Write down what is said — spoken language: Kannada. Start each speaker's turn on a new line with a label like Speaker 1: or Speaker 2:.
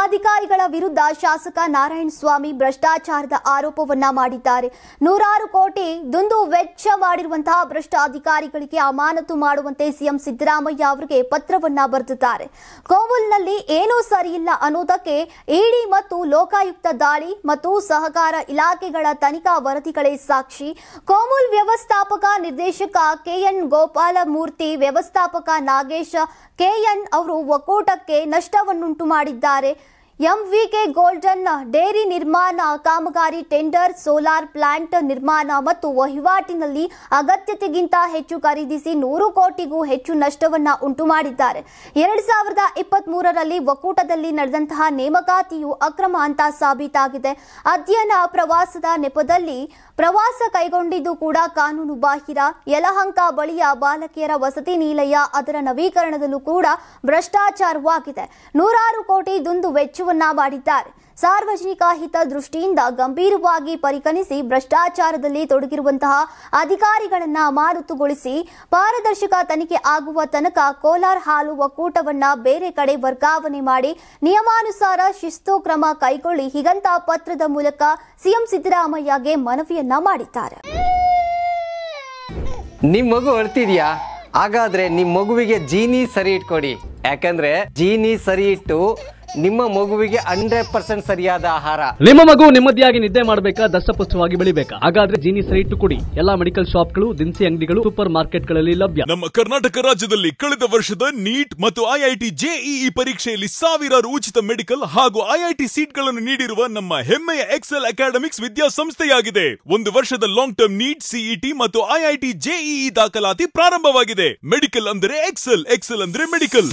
Speaker 1: ಅಧಿಕಾರಿಗಳ ವಿರುದ್ಧ ಶಾಸಕ ನಾರಾಯಣಸ್ವಾಮಿ ಭ್ರಷ್ಟಾಚಾರದ ಆರೋಪವನ್ನ ಮಾಡಿದ್ದಾರೆ. ನೂರಾರು ಕೋಟಿ ದುಂದು ವೆಚ್ಚ ಮಾಡಿರುವಂತಹ ಭ್ರಷ್ಟ ಅಧಿಕಾರಿಗಳಿಗೆ ಅಮಾನತು ಮಾಡುವಂತೆ ಸಿಎಂ ಸಿದ್ದರಾಮಯ್ಯ ಅವರಿಗೆ ಪತ್ರವನ್ನ ಬರೆದಿದ್ದಾರೆ. ಕೋಮುಲ್ನಲ್ಲಿ ಏನೂ ಸರಿಯಿಲ್ಲ ಅನ್ನೋದಕ್ಕೆ ಇಡಿ ಮತ್ತು ಲೋಕಾಯುಕ್ತ ದಾಳಿ ಮತ್ತು ಸಹಕಾರ ಇಲಾಖೆಗಳ ತನಿಖಾ ವರದಿಗಳೇ ಸಾಕ್ಷಿ. ಕೋಮುಲ್ ವ್ಯವಸ್ಥಾಪಕ ನಿರ್ದೇಶಕ ಕೆಎನ್ ಗೋಪಾಲಮೂರ್ತಿ, ವ್ಯವಸ್ಥಾಪಕ ನಾಗೇಶ ಕೆಎನ್ ಅವರು ಒಕ್ಕೂಟಕ್ಕೆ ನಷ್ಟವನ್ನುಂಟು ಮಾಡಿದ್ದಾರೆ. ಎಂವಿಕೆ ಗೋಲ್ಡನ್ ಡೇರಿ ನಿರ್ಮಾಣ ಕಾಮಗಾರಿ ಟೆಂಡರ್, ಸೋಲಾರ್ ಪ್ಲಾಂಟ್ ನಿರ್ಮಾಣ ಮತ್ತು ವಹಿವಾಟಿನಲ್ಲಿ ಅಗತ್ಯತೆಗಿಂತ ಹೆಚ್ಚು ಖರೀದಿಸಿ 100 ಕೋಟಿಗೂ ಹೆಚ್ಚು ನಷ್ಟವನ್ನ ಉಂಟು ಮಾಡಿದ್ದಾರೆ. 2023ರಲ್ಲಿ ಒಕ್ಕೂಟದಲ್ಲಿ ನಡೆದಂತಹ ನೇಮಕಾತಿಯು ಅಕ್ರಮ ಅಂತ ಸಾಬೀತಾಗಿದೆ. ಅಧ್ಯಯನ ಪ್ರವಾಸದ ನೆಪದಲ್ಲಿ ಪ್ರವಾಸ ಕೈಗೊಂಡಿದ್ದು ಕೂಡ ಕಾನೂನು ಬಾಹಿರ. ಯಲಹಂಕ ಬಳಿಯ ಬಾಲಕಿಯರ ವಸತಿ ನಿಲಯ, ಅದರ ನವೀಕರಣದಲ್ಲೂ ಕೂಡ ಭ್ರಷ್ಟಾಚಾರವಾಗಿದೆ. ನೂರಾರು ಕೋಟಿ ದುಂದು ವೆಚ್ಚವನ್ನ ಮಾಡಿದ್ದಾರೆ. ಸಾರ್ವಜನಿಕ ಹಿತ ದೃಷ್ಟಿಯಿಂದ ಗಂಭೀರವಾಗಿ ಪರಿಗಣಿಸಿ ಭ್ರಷ್ಟಾಚಾರದಲ್ಲಿ ತೊಡಗಿರುವಂತಹ ಅಧಿಕಾರಿಗಳನ್ನ ಅಮಾನತುಗೊಳಿಸಿ ಪಾರದರ್ಶಕ ತನಿಖೆ ಆಗುವ ತನಕ ಕೋಲಾರ ಹಾಲು ಒಕ್ಕೂಟವನ್ನ ಬೇರೆ ಕಡೆ ವರ್ಗಾವಣೆ ಮಾಡಿ ನಿಯಮಾನುಸಾರ ಶಿಸ್ತು ಕ್ರಮ ಕೈಗೊಳ್ಳಿ ಹೀಗಂತ ಪತ್ರದ ಮೂಲಕ ಸಿಎಂ ಸಿದ್ದರಾಮಯ್ಯಗೆ ಮನವಿಯನ್ನ ಮಾಡಿದ್ದಾರೆ.
Speaker 2: ನಿಮ್ ಮಗು ಅಳ್ತಿದ್ಯಾ? ಹಾಗಾದ್ರೆ ನಿಮ್ ಮಗುವಿಗೆ ಜೀನಿ ಸರಿ ಇಟ್ಕೊಡಿ. ಯಾಕಂದ್ರೆ ಜೀನಿ ಸರಿ ಇಟ್ಟು ನಿಮ್ಮ ಮಗುವಿಗೆ 100% ಸರಿಯಾದ ಆಹಾರ.
Speaker 3: ನಿಮ್ಮ ಮಗು ನೆಮ್ಮದಿಯಾಗಿ ನಿದ್ದೆ ಮಾಡಬೇಕಾ, ದಷ್ಟಪುಷ್ಟವಾಗಿ ಬೆಳಿಬೇಕಾ? ಹಾಗಾದ್ರೆ ಜೀನಿ ಸರಿ ಇಟ್ಟು ಕೊಡಿ. ಎಲ್ಲಾ ಮೆಡಿಕಲ್ ಶಾಪ್ಗಳು, ದಿನಸಿ ಅಂಗಡಿಗಳು, ಸೂಪರ್ ಮಾರ್ಕೆಟ್ಗಳಲ್ಲಿ ಲಭ್ಯ.
Speaker 4: ನಮ್ಮ ಕರ್ನಾಟಕ ರಾಜ್ಯದಲ್ಲಿ ಕಳೆದ ವರ್ಷದ ನೀಟ್ ಮತ್ತು ಐಐಟಿ ಜೆಇಇ ಪರೀಕ್ಷೆಯಲ್ಲಿ ಸಾವಿರಾರು ಉಚಿತ ಮೆಡಿಕಲ್ ಹಾಗೂ ಐಐಟಿ ಸೀಟ್ಗಳನ್ನು ನೀಡಿರುವ ನಮ್ಮ ಹೆಮ್ಮೆಯ ಎಕ್ಸೆಲ್ ಅಕಾಡೆಮಿಕ್ಸ್ ವಿದ್ಯಾಸಂಸ್ಥೆಯಾಗಿದೆ. 1 ವರ್ಷದ ಲಾಂಗ್ ಟರ್ಮ್ ನೀಟ್, ಸಿಇಟಿ ಮತ್ತು ಐಐಟಿ ಜೆಇಇ ದಾಖಲಾತಿ ಪ್ರಾರಂಭವಾಗಿದೆ. ಮೆಡಿಕಲ್ ಅಂದರೆ ಎಕ್ಸೆಲ್, ಎಕ್ಸೆಲ್ ಅಂದ್ರೆ ಮೆಡಿಕಲ್.